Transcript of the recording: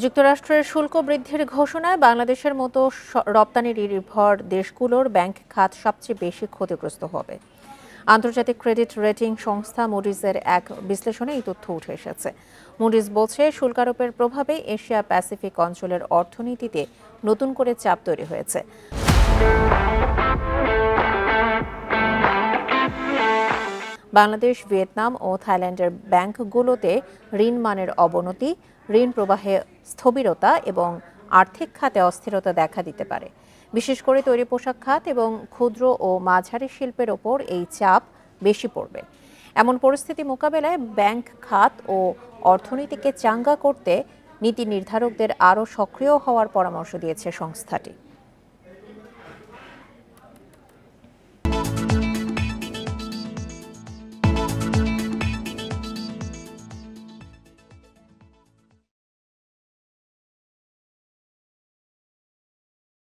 যুক্তরাষ্ট্রের শুল্ক বৃদ্ধির ঘোষণায় বাংলাদেশের মতো রপ্তানি নির্ভর দেশগুলোর ব্যাংক খাত সবচেয়ে বেশি ক্ষতিগ্রস্ত হবে। আন্তর্জাতিক ক্রেডিট রেটিং সংস্থা মুডিজের এক বিশ্লেষণে এই তথ্য উঠে এসেছে। মুডিজ বলছে, শুল্ক আরোপের প্রভাবে এশিয়া প্যাসিফিক অঞ্চলের অর্থনীতিতে নতুন করে চাপ তৈরি হয়েছে। বাংলাদেশ, ভিয়েতনাম ও থাইল্যান্ডের ব্যাংকগুলোতে ঋণ মানের অবনতি, ঋণ প্রবাহে স্থবিরতা এবং আর্থিক খাতে অস্থিরতা দেখা দিতে পারে। বিশেষ করে তৈরি পোশাক খাত এবং ক্ষুদ্র ও মাঝারি শিল্পের ওপর এই চাপ বেশি পড়বে। এমন পরিস্থিতি মোকাবেলায় ব্যাংক খাত ও অর্থনীতিকে চাঙ্গা করতে নীতি নির্ধারকদের আরও সক্রিয় হওয়ার পরামর্শ দিয়েছে সংস্থাটি।